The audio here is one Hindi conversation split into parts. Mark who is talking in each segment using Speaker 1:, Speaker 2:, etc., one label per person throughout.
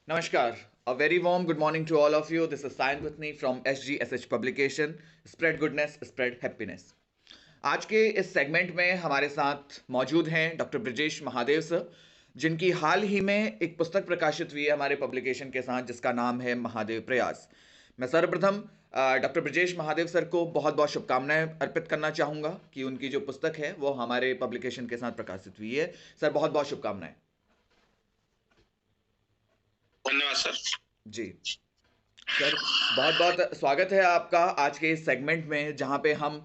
Speaker 1: Namaskar. A very warm good morning to all of you. This is Sayan Gutni from SGSH Publication. Spread goodness, spread happiness. आज के इस सेगमेंट में हमारे साथ मौजूद हैं डॉक्टर ब्रजेश महादेव सर, जिनकी हाल ही में एक पुस्तक प्रकाशित हुई है हमारे पब्लिकेशन के साथ, जिसका नाम है महादेव प्रयास। मैं सर्वप्रथम डॉक्टर ब्रजेश महादेव सर को बहुत बहुत शुभकामनाएं अर्पित करना चाहूँगा कि उनकी जो पुस्तक है वो हमारे पब्लिकेशन के साथ प्रकाशित हुई है। सर, बहुत बहुत शुभकामनाएं।
Speaker 2: धन्यवाद सर।
Speaker 1: जी सर, बहुत बहुत स्वागत है आपका आज के इस सेगमेंट में, जहाँ पे हम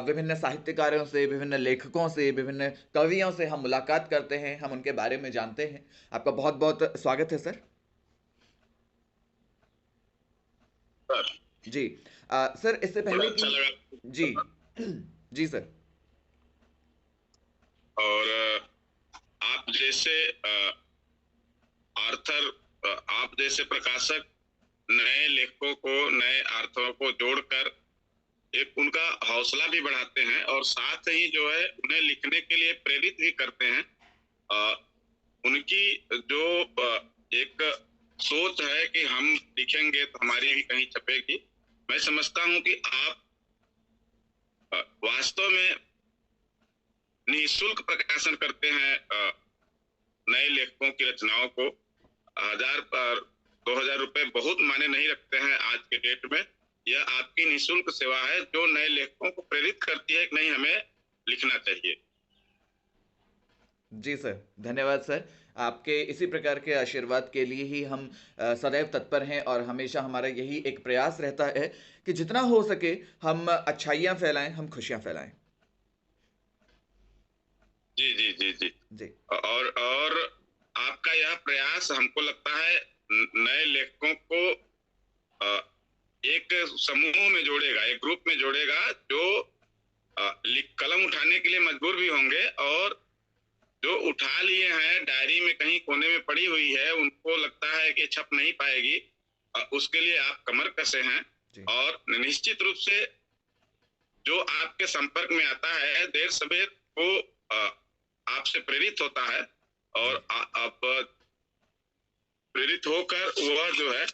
Speaker 1: विभिन्न साहित्यकारों से, विभिन्न लेखकों से, विभिन्न कवियों से हम मुलाकात करते हैं, हम उनके बारे में जानते हैं। आपका बहुत बहुत स्वागत है सर।
Speaker 2: सर
Speaker 1: जी सर, इससे
Speaker 2: बड़ा
Speaker 1: पहले
Speaker 2: अच्छा
Speaker 1: कि
Speaker 2: लगा।
Speaker 1: जी जी सर।
Speaker 2: और आप जैसे आर्थर, आप जैसे प्रकाशक नए लेखकों को, नए आर्थरों को जोड़कर एक उनका हौसला भी बढ़ाते हैं और साथ ही जो है उन्हें लिखने के लिए प्रेरित भी करते हैं। उनकी जो एक सोच है कि हम लिखेंगे तो हमारी भी कहीं छपेगी। मैं समझता हूं कि आप वास्तव में निःशुल्क प्रकाशन करते हैं नए लेखकों की रचनाओं को। 1000 पर 2000 रुपए बहुत मायने नहीं रखते हैं आज के डेट में। यह आपकी निःशुल्क सेवा है जो नए लेखकों को प्रेरित करती है कि नहीं, हमें लिखना चाहिए।
Speaker 1: जी सर, धन्यवाद सर। आपके इसी प्रकार के आशीर्वाद के लिए ही हम सदैव तत्पर हैं, और हमेशा हमारा यही एक प्रयास रहता है कि जितना हो सके हम अच्छाइयाँ फैलाएं, हम खुशियाँ फैलाएं।
Speaker 2: जी जी जी जी।
Speaker 1: जी
Speaker 2: और आपका यह प्रयास हमको लगता है नए लेखकों को एक समूह में जोड़ेगा, एक ग्रुप में जोड़ेगा, जो कलम उठाने के लिए मजबूर भी होंगे, और जो उठा लिए हैं, डायरी में कहीं कोने में पड़ी हुई है, उनको लगता है कि छप नहीं पाएगी, उसके लिए आप कमर कसे हैं।
Speaker 1: जी
Speaker 2: और निश्चित रूप से जो आपके संपर्क में आता है, देर सवेर वो आपसे प्रेरित होता है, और आप प्रेरित होकर वह जो है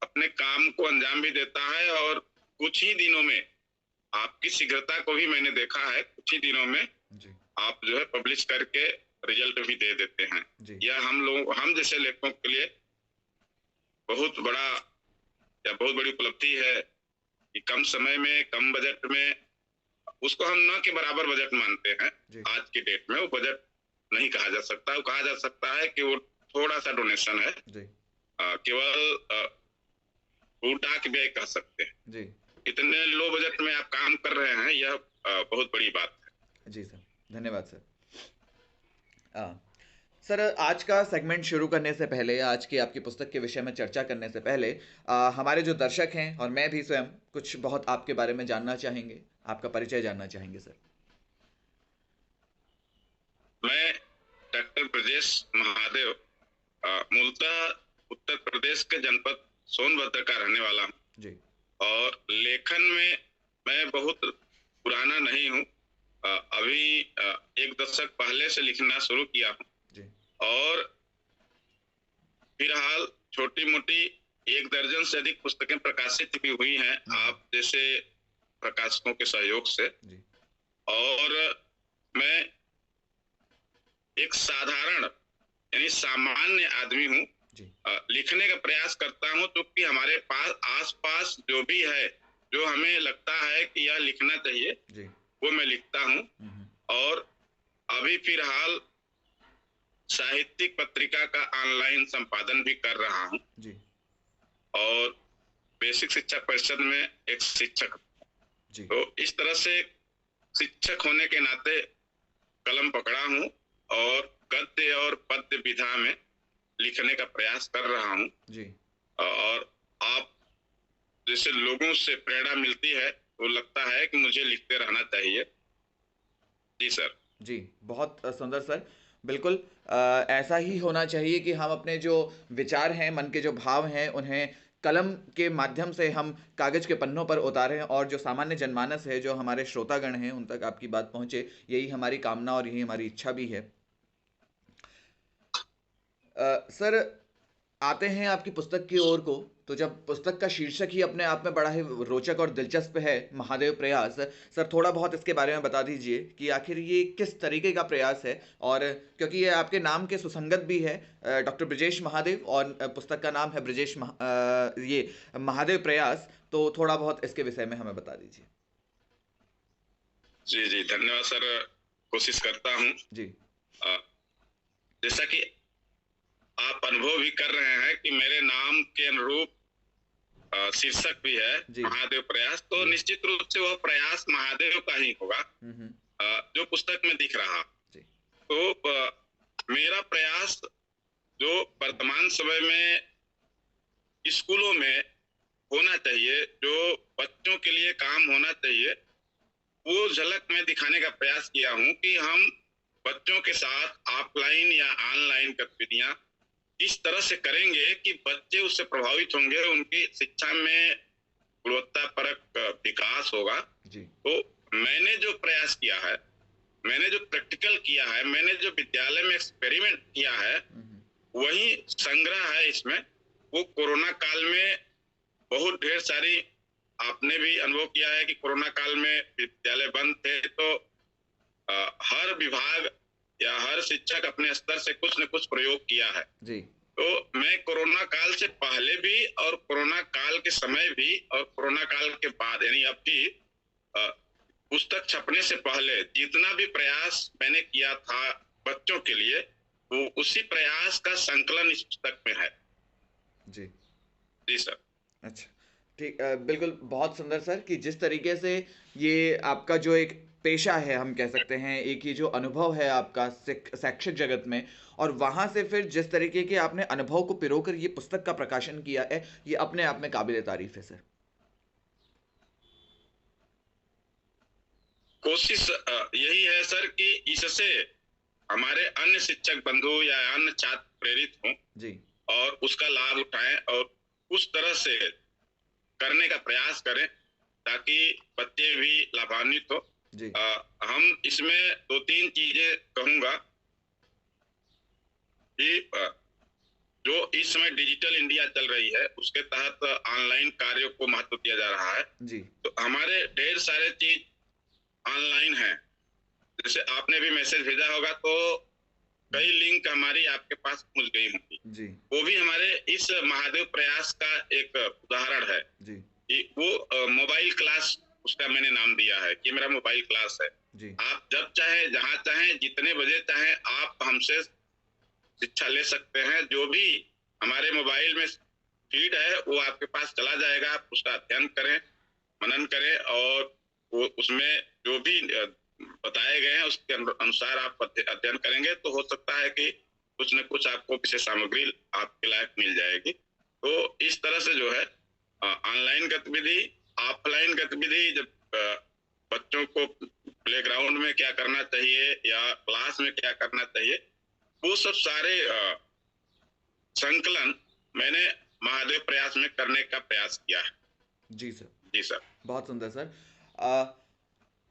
Speaker 2: अपने काम को अंजाम भी देता है। और कुछ ही दिनों में आपकी शीघ्रता को भी मैंने देखा है, कुछ ही दिनों में
Speaker 1: जी
Speaker 2: आप जो है पब्लिश करके रिजल्ट भी दे देते हैं।
Speaker 1: जी
Speaker 2: यह हम जैसे लेखकों के लिए बहुत बड़ा या बहुत बड़ी उपलब्धि है कि कम समय में, कम बजट में, उसको हम न के बराबर बजट मानते हैं।
Speaker 1: जी
Speaker 2: आज की डेट में वो बजट नहीं कहा जा सकता, वो कहा जा सकता है कि वो थोड़ा सा डोनेशन है।
Speaker 1: जी
Speaker 2: केवल डाक व्यय कह सकते हैं।
Speaker 1: जी
Speaker 2: इतने लो बजट में आप काम कर रहे हैं, यह बहुत बड़ी बात है।
Speaker 1: जी सर, धन्यवाद सर। सर, आज का सेगमेंट शुरू करने से पहले, आज की आपकी पुस्तक के विषय में चर्चा करने से पहले, हमारे जो दर्शक हैं और मैं भी स्वयं कुछ बहुत आपके बारे में जानना चाहेंगे, आपका परिचय जानना चाहेंगे सर।
Speaker 2: मैं डॉक्टर ब्रजेश महादेव मूलतः उत्तर प्रदेश के जनपद सोनभद्र का रहने वाला हूँ।
Speaker 1: जी
Speaker 2: और लेखन में मैं बहुत पुराना नहीं हूँ। अभी 1 दशक पहले से लिखना शुरू किया हूँ।
Speaker 1: जी
Speaker 2: और फिलहाल छोटी मोटी 1 दर्जन से अधिक पुस्तकें प्रकाशित भी हुई हैं आप जैसे प्रकाशकों के सहयोग से।
Speaker 1: जी
Speaker 2: और मैं एक साधारण यानी सामान्य आदमी हूँ।
Speaker 1: जी
Speaker 2: लिखने का प्रयास करता हूँ, तो कि हमारे पास आसपास जो भी है, जो हमें लगता है कि यह लिखना चाहिए,
Speaker 1: जी
Speaker 2: वो मैं लिखता हूँ। और अभी फिलहाल साहित्यिक पत्रिका का ऑनलाइन संपादन भी कर रहा हूँ।
Speaker 1: जी
Speaker 2: और बेसिक शिक्षा परिषद में एक शिक्षक।
Speaker 1: जी
Speaker 2: तो इस तरह से शिक्षक होने के नाते कलम पकड़ा हूँ और गद्य और पद्य विधा में लिखने का प्रयास कर रहा हूँ।
Speaker 1: जी
Speaker 2: और आप जैसे लोगों से प्रेरणा मिलती है, तो लगता है कि मुझे लिखते रहना चाहिए। जी सर।
Speaker 1: जी, बहुत सुंदर सर। बिल्कुल ऐसा ही होना चाहिए कि हम अपने जो विचार हैं, मन के जो भाव हैं, उन्हें कलम के माध्यम से हम कागज़ के पन्नों पर उतारें, और जो सामान्य जनमानस है, जो हमारे श्रोतागण हैं, उन तक आपकी बात पहुंचे। यही हमारी कामना और यही हमारी इच्छा भी है। सर, आते हैं आपकी पुस्तक की ओर को, तो जब पुस्तक का शीर्षक ही अपने आप में बड़ा ही रोचक और दिलचस्प है, महादेव प्रयास। सर थोड़ा बहुत इसके बारे में बता दीजिए कि आखिर ये किस तरीके का प्रयास है, और क्योंकि ये आपके नाम के सुसंगत भी है, डॉक्टर ब्रजेश महादेव, और पुस्तक का नाम है ये महादेव प्रयास, तो थोड़ा बहुत इसके विषय में हमें बता दीजिए।
Speaker 2: जी जी, धन्यवाद सर। कोशिश करता हूँ।
Speaker 1: जी।
Speaker 2: जैसा कि आप अनुभव भी कर रहे हैं कि मेरे नाम के अनुरूप शीर्षक भी है
Speaker 1: जी।
Speaker 2: महादेव प्रयास, तो
Speaker 1: जी।
Speaker 2: निश्चित रूप से वह प्रयास महादेव का ही होगा जो पुस्तक में दिख रहा।
Speaker 1: जी।
Speaker 2: तो मेरा प्रयास जो वर्तमान समय में स्कूलों में होना चाहिए, जो बच्चों के लिए काम होना चाहिए, वो झलक में दिखाने का प्रयास किया हूँ कि हम बच्चों के साथ ऑफलाइन या ऑनलाइन गतिविधियां इस तरह से करेंगे कि बच्चे उससे प्रभावित होंगे, उनकी शिक्षा में गुणवत्तापरक विकास होगा।
Speaker 1: जी।
Speaker 2: तो मैंने जो प्रयास किया है, मैंने जो प्रैक्टिकल किया है, मैंने जो विद्यालय में एक्सपेरिमेंट किया है, वही संग्रह है इसमें। वो कोरोना काल में बहुत ढेर सारी, आपने भी अनुभव किया है कि कोरोना काल में विद्यालय बंद थे, तो हर विभाग या हर शिक्षक अपने स्तर से कुछ न कुछ प्रयोग किया है।
Speaker 1: जी।
Speaker 2: तो मैं कोरोना काल से पहले भी और कोरोना काल के समय भी और कोरोना काल के बाद, यानी अब भी पुस्तक छपने से पहले जितना भी प्रयास मैंने किया था बच्चों के लिए, वो उसी प्रयास का संकलन इस पुस्तक में है।
Speaker 1: जी।
Speaker 2: जी सर।
Speaker 1: अच्छा, ठीक, बिल्कुल, बहुत सुंदर सर, कि जिस तरीके से ये आपका जो एक पेशा है, हम कह सकते हैं, एक ये जो अनुभव है आपका शैक्षिक जगत में, और वहाँ से फिर जिस तरीके के आपने अनुभव को पिरोकर ये पुस्तक का प्रकाशन किया है, ये अपने आप में काबिल तारीफ है सर।
Speaker 2: कोशिश यही है सर कि इससे हमारे अन्य शिक्षक बंधु या अन्य छात्र प्रेरित हों
Speaker 1: जी।
Speaker 2: और उसका लाभ उठाएं और उस तरह से करने का प्रयास करें ताकि बच्चे भी लाभान्वित हो।
Speaker 1: जी।
Speaker 2: हम इसमें दो तीन चीजें कहूंगा कि जो इस समय डिजिटल इंडिया चल रही है, उसके तहत ऑनलाइन कार्यों को महत्व दिया जा रहा है।
Speaker 1: जी।
Speaker 2: तो हमारे ढेर सारे चीज ऑनलाइन है। जैसे आपने भी मैसेज भेजा होगा, तो कई लिंक हमारी आपके पास पहुंच गई होंगी।
Speaker 1: जी।
Speaker 2: वो भी हमारे इस महादेव प्रयास का एक उदाहरण है।
Speaker 1: जी।
Speaker 2: कि वो मोबाइल क्लास, उसका मैंने नाम दिया है कि मेरा मोबाइल क्लास है।
Speaker 1: जी।
Speaker 2: आप जब चाहे, जहां चाहे, जितने बजे चाहे, आप हमसे शिक्षा ले सकते हैं। जो भी हमारे मोबाइल में फीड है वो आपके पास चला जाएगा। आप उसका अध्ययन करें, मनन करें, और वो उसमें जो भी बताए गए हैं उसके अनुसार आप अध्ययन करेंगे तो हो सकता है कि कुछ न कुछ आपको विषय सामग्री आपके लायक मिल जाएगी। तो इस तरह से जो है ऑनलाइन गतिविधि, ऑफलाइन गतिविधि, जब बच्चों को प्लेग्राउंड में क्या करना चाहिए या क्लास में क्या करना चाहिए, वो सब सारे संकलन मैंने महादेव प्रयास में करने का प्रयास किया है।
Speaker 1: जी सर।
Speaker 2: जी सर।
Speaker 1: बहुत सुंदर सर।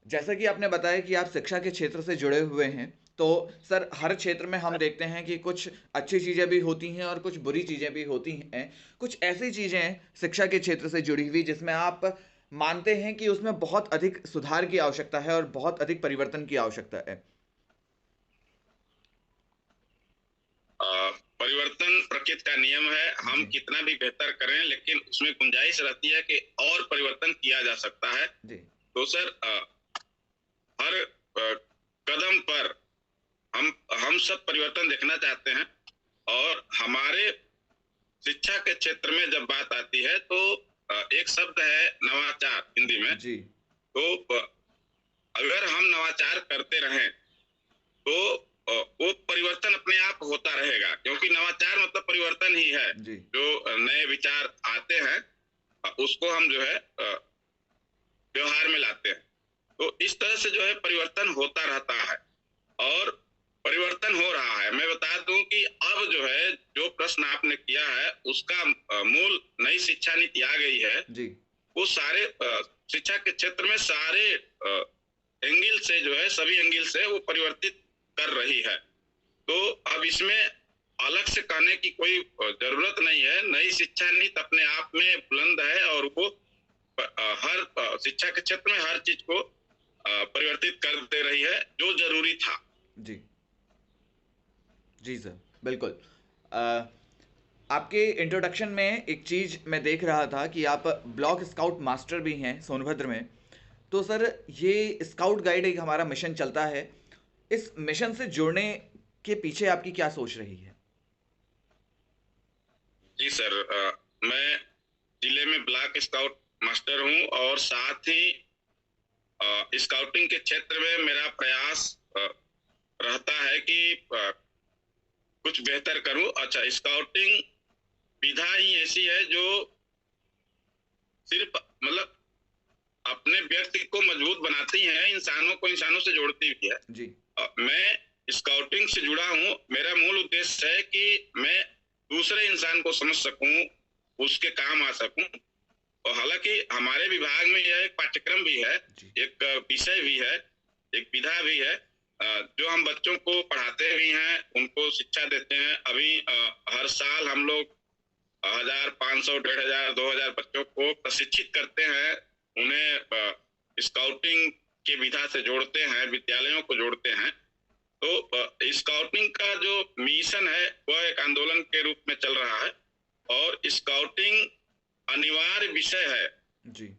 Speaker 1: जैसा कि आपने बताया कि आप शिक्षा के क्षेत्र से जुड़े हुए हैं, तो सर हर क्षेत्र में हम देखते हैं कि कुछ अच्छी चीज़ें भी होती हैं और कुछ बुरी चीज़ें भी होती हैं। कुछ ऐसी चीज़ें हैं शिक्षा के क्षेत्र से जुड़ी हुई जिसमें आप मानते हैं कि उसमें बहुत अधिक सुधार की आवश्यकता है और बहुत अधिक परिवर्तन की आवश्यकता है।
Speaker 2: परिवर्तन प्रकृति का नियम है। हम कितना भी बेहतर करें, लेकिन उसमें गुंजाइश रहती है कि और परिवर्तन किया जा सकता है।
Speaker 1: जी।
Speaker 2: तो सर हर कदम पर हम सब परिवर्तन देखना चाहते हैं, और हमारे शिक्षा के क्षेत्र में जब बात आती है तो एक शब्द है नवाचार हिंदी में।
Speaker 1: जी।
Speaker 2: तो अगर हम नवाचार करते रहें तो वो परिवर्तन अपने आप होता रहेगा, क्योंकि नवाचार मतलब परिवर्तन ही है।
Speaker 1: जी।
Speaker 2: जो नए विचार आते हैं उसको हम जो है व्यवहार में लाते हैं। तो इस तरह से जो है परिवर्तन होता रहता है और परिवर्तन हो रहा है। मैं बता दूं कि अब जो है, जो प्रश्न आपने किया है उसका मूल नई शिक्षा नीति आ गई है।
Speaker 1: जी।
Speaker 2: वो सारे शिक्षा के क्षेत्र में सारे एंगल से जो है, सभी एंगल से वो परिवर्तित कर रही है। तो अब इसमें अलग से कहने की कोई जरूरत नहीं है। नई शिक्षा नीति अपने आप में बुलंद है और वो हर शिक्षा के क्षेत्र में हर चीज को परिवर्तित कर दे रही है जो जरूरी था।
Speaker 1: जी जी सर, बिल्कुल। अ, आपके इंट्रोडक्शन में एक चीज़ मैं देख रहा था कि आप ब्लॉक स्काउट मास्टर भी हैं सोनभद्र में। तो सर, ये स्काउट गाइड एक हमारा मिशन चलता है, इस मिशन से जुड़ने के पीछे आपकी क्या सोच रही है?
Speaker 2: जी सर, मैं जिले में ब्लॉक स्काउट मास्टर हूँ और साथ ही स्काउटिंग के क्षेत्र में मेरा प्रयास रहता है कि कुछ बेहतर करूं। अच्छा, स्काउटिंग विधा ही ऐसी है जो सिर्फ मतलब अपने व्यक्ति को मजबूत बनाती है, इंसानों को इंसानों से जोड़ती भी है।
Speaker 1: जी
Speaker 2: मैं स्काउटिंग से जुड़ा हूं। मेरा मूल उद्देश्य है कि मैं दूसरे इंसान को समझ सकूं, उसके काम आ सकूं। और हालांकि हमारे विभाग में यह एक पाठ्यक्रम भी है,
Speaker 1: जी
Speaker 2: एक विषय भी है, एक विधा भी है, जो हम बच्चों को पढ़ाते भी हैं, उनको शिक्षा देते हैं। अभी हर साल हम लोग 1,500, 1,500, 2,000 बच्चों को प्रशिक्षित करते हैं। उन्हें स्काउटिंग की विधा से जोड़ते हैं, विद्यालयों को जोड़ते हैं। तो स्काउटिंग का जो मिशन है वह एक आंदोलन के रूप में चल रहा है और स्काउटिंग अनिवार्य विषय है।
Speaker 1: जी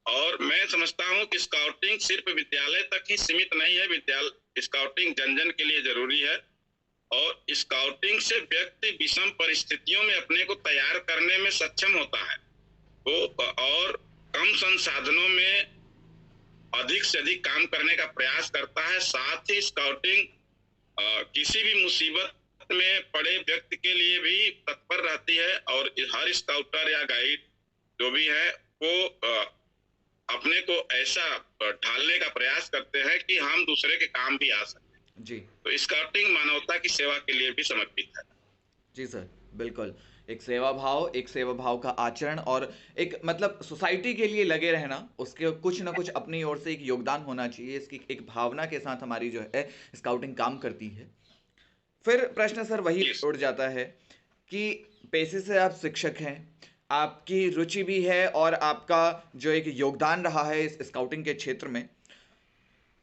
Speaker 2: और मैं समझता हूं कि स्काउटिंग सिर्फ विद्यालय तक ही सीमित नहीं है। विद्यालय स्काउटिंग जन जन के लिए जरूरी है और स्काउटिंग से व्यक्ति विषम परिस्थितियों में अपने को तैयार करने में सक्षम होता है। वो और कम संसाधनों में अधिक से अधिक काम करने का प्रयास करता है। साथ ही स्काउटिंग किसी भी मुसीबत में पड़े व्यक्ति के लिए भी तत्पर रहती है और हर स्काउटर या गाइड जो भी है वो अपने को ऐसा ढालने का प्रयास करते हैं कि हम दूसरे के काम भी आ सकें।
Speaker 1: जी
Speaker 2: तो स्काउटिंग मानवता की सेवा के लिए भी समर्पित है।
Speaker 1: जी सर, बिल्कुल। एक सेवा भाव का आचरण और एक मतलब सोसाइटी के लिए लगे रहना, उसके कुछ ना कुछ अपनी ओर से एक योगदान होना चाहिए, इसकी एक भावना के साथ हमारी जो है स्काउटिंग काम करती है। फिर प्रश्न सर वही
Speaker 2: Yes.
Speaker 1: उठ जाता है कि पेशे से आप शिक्षक हैं, आपकी रुचि भी है और आपका जो एक योगदान रहा है इस स्काउटिंग के क्षेत्र में।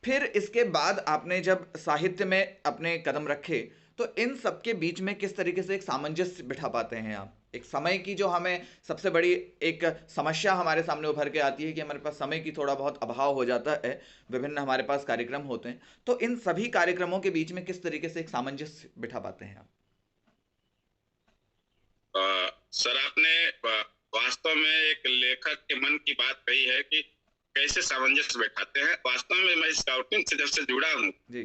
Speaker 1: फिर इसके बाद आपने जब साहित्य में अपने कदम रखे, तो इन सब के बीच में किस तरीके से एक सामंजस्य बिठा पाते हैं आप? एक समय की जो हमें सबसे बड़ी एक समस्या हमारे सामने उभर के आती है कि हमारे पास समय की थोड़ा बहुत अभाव हो जाता है, विभिन्न हमारे पास कार्यक्रम होते हैं, तो इन सभी कार्यक्रमों के बीच में किस तरीके से एक सामंजस्य बिठा पाते हैं आप?
Speaker 2: सर, आपने वास्तव में एक लेखक के मन की बात कही है कि कैसे सामंजस्य बैठाते हैं। वास्तव में मैं स्काउटिंग से जब से जुड़ा हूँ
Speaker 1: जी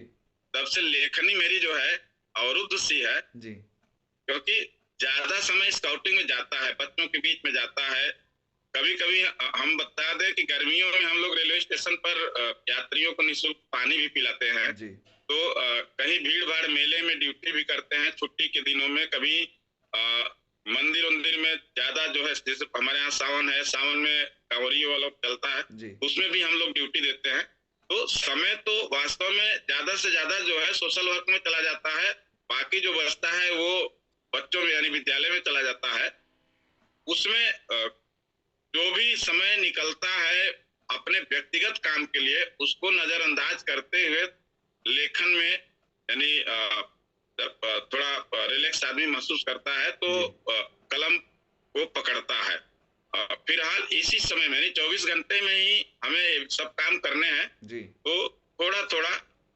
Speaker 2: तब से लेखनी मेरी जो है अवरुद्ध सी है,
Speaker 1: जी
Speaker 2: क्योंकि ज्यादा समय स्काउटिंग में जाता है, बच्चों के बीच में जाता है। कभी कभी हम बता दें कि गर्मियों में हम लोग रेलवे स्टेशन पर यात्रियों को निःशुल्क पानी भी पिलाते हैं।
Speaker 1: जी
Speaker 2: तो कहीं भीड़ भाड़ मेले में ड्यूटी भी करते हैं छुट्टी के दिनों में। कभी मंदिर उंदिर में ज्यादा जो है, जैसे हमारे यहाँ सावन है, सावन में कांवरियों वाला चलता है,
Speaker 1: जी
Speaker 2: उसमें भी हम लोग ड्यूटी देते हैं। तो समय तो वास्तव में ज्यादा से ज्यादा जो है सोशल वर्क में चला जाता है। बाकी जो बचता है वो बच्चों में यानी विद्यालय में चला जाता है। उसमें जो भी समय निकलता है अपने व्यक्तिगत काम के लिए, उसको नजरअंदाज करते हुए लेखन में यानी जब थोड़ा रिलैक्स आदमी महसूस करता है तो
Speaker 1: जी
Speaker 2: कलम को पकड़ता है। फिलहाल इसी समय में 24 घंटे में ही हमें सब काम करने हैं।
Speaker 1: जी
Speaker 2: तो थोड़ा थोड़ा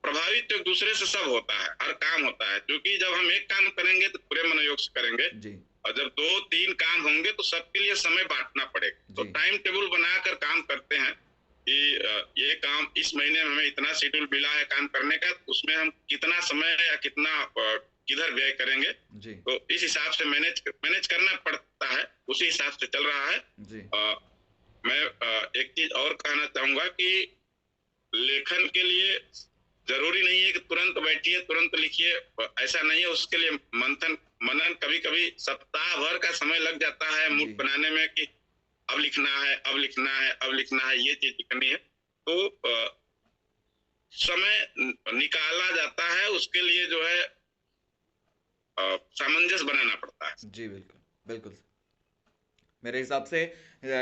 Speaker 2: प्रभावित तो एक दूसरे से सब होता है, हर काम होता है, क्योंकि जब हम एक काम करेंगे तो पूरे मनोयोग से करेंगे
Speaker 1: जी
Speaker 2: और जब 2-3 काम होंगे तो सबके लिए समय बांटना पड़ेगा। तो
Speaker 1: जी
Speaker 2: टाइम टेबल बनाकर काम करते हैं कि ये काम इस महीने में हमें इतना शेड्यूल मिला है काम करने का, उसमें हम कितना समय या कितना किधर व्यय करेंगे।
Speaker 1: जी
Speaker 2: तो इस हिसाब से मैनेज करना पड़ता है, उसी हिसाब से चल रहा है।
Speaker 1: जी
Speaker 2: मैं एक चीज और कहना चाहूंगा कि लेखन के लिए जरूरी नहीं है कि तुरंत बैठिए तुरंत लिखिए, ऐसा नहीं है। उसके लिए मंथन मनन कभी कभी सप्ताह भर का समय लग जाता है
Speaker 1: जी
Speaker 2: मूड बनाने में कि अब लिखना है, अब लिखना है, अब लिखना है, ये चीज लिखनी है। तो समय निकाला जाता है उसके लिए जो है। सामंजस्य बनाना पड़ता है।
Speaker 1: जी बिल्कुल, बिल्कुल। मेरे हिसाब से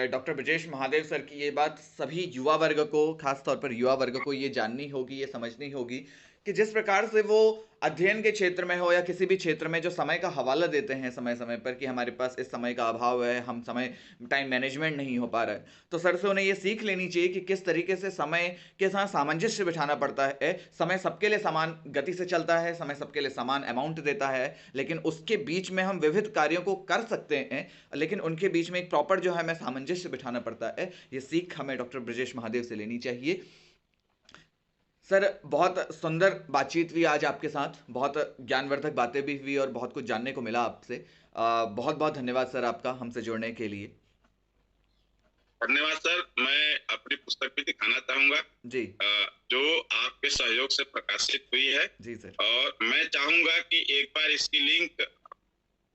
Speaker 1: डॉक्टर ब्रजेश महादेव सर की ये बात सभी युवा वर्ग को, खास तौर पर युवा वर्ग को ये जाननी होगी, ये समझनी होगी कि जिस प्रकार से वो अध्ययन के क्षेत्र में हो या किसी भी क्षेत्र में जो समय का हवाला देते हैं समय समय पर कि हमारे पास इस समय का अभाव है, हम समय टाइम मैनेजमेंट नहीं हो पा रहा है, तो सर से उन्हें ये सीख लेनी चाहिए कि किस तरीके से समय के साथ सामंजस्य बिठाना पड़ता है। समय सबके लिए समान गति से चलता है, समय सबके लिए समान अमाउंट देता है, लेकिन उसके बीच में हम विविध कार्यों को कर सकते हैं, लेकिन उनके बीच में एक प्रॉपर जो है हमें सामंजस्य बिठाना पड़ता है। ये सीख हमें डॉक्टर ब्रजेश महादेव से लेनी चाहिए। सर बहुत सुंदर बातचीत हुई आज आपके साथ, बहुत ज्ञानवर्धक बातें भी हुई और बहुत कुछ जानने को मिला आपसे। बहुत बहुत धन्यवाद सर आपका हमसे जुड़ने के लिए।
Speaker 2: धन्यवाद सर। मैं अपनी पुस्तक भी दिखाना चाहूंगा
Speaker 1: जी
Speaker 2: जो आपके सहयोग से प्रकाशित हुई है।
Speaker 1: जी सर।
Speaker 2: और मैं चाहूंगा कि एक बार इसकी लिंक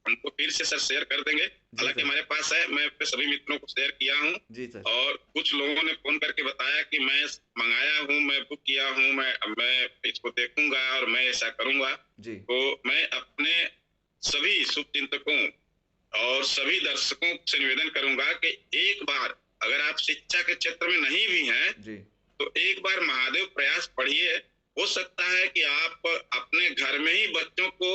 Speaker 2: हमको फिर से सर शेयर कर देंगे। हालांकि हमारे पास है, मैं अपने सभी मित्रों को शेयर किया हूँ।
Speaker 1: जी सर।
Speaker 2: और कुछ लोगों ने फोन करके बताया कि मैं मंगाया हूँ, मैं बुक किया हूँ, मैं इसको देखूंगा और मैं ऐसा करूंगा।
Speaker 1: जी
Speaker 2: तो मैं अपने सभी शुभचिंतकों और सभी दर्शकों से निवेदन करूंगा कि एक बार अगर आप शिक्षा के क्षेत्र में नहीं भी हैं
Speaker 1: जी
Speaker 2: तो एक बार महादेव प्रयास पढ़िए। हो सकता है कि आप अपने घर में ही बच्चों को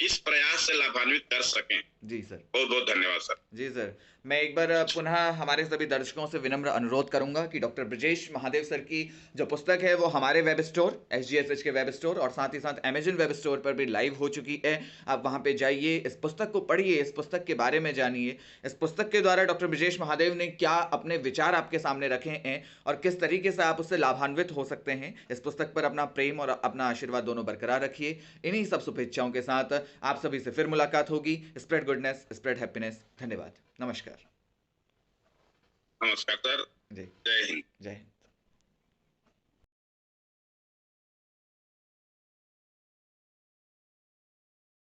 Speaker 2: इस प्रयास से लाभान्वित कर सकें।
Speaker 1: जी सर।
Speaker 2: बहुत बहुत धन्यवाद सर।
Speaker 1: जी सर। मैं एक बार पुनः हमारे सभी दर्शकों से विनम्र अनुरोध करूंगा कि डॉक्टर ब्रजेश महादेव सर की जो पुस्तक है वो हमारे वेब स्टोर SGSH के वेब स्टोर और साथ ही साथ अमेजन वेब स्टोर पर भी लाइव हो चुकी है। आप वहां पे जाइए, इस पुस्तक को पढ़िए, इस पुस्तक के बारे में जानिए। इस पुस्तक के द्वारा डॉक्टर ब्रजेश महादेव ने क्या अपने विचार आपके सामने रखे हैं और किस तरीके से आप उससे लाभान्वित हो सकते हैं। इस पुस्तक पर अपना प्रेम और अपना आशीर्वाद दोनों बरकरार रखिए। इन्हीं सब शुभेच्छाओं के साथ आप सभी से फिर मुलाकात होगी। Spread goodness, spread happiness. धन्यवाद, नमस्कार।
Speaker 2: नमस्कार सर।
Speaker 1: जी,
Speaker 2: जय हिंद।
Speaker 1: जय हिंद।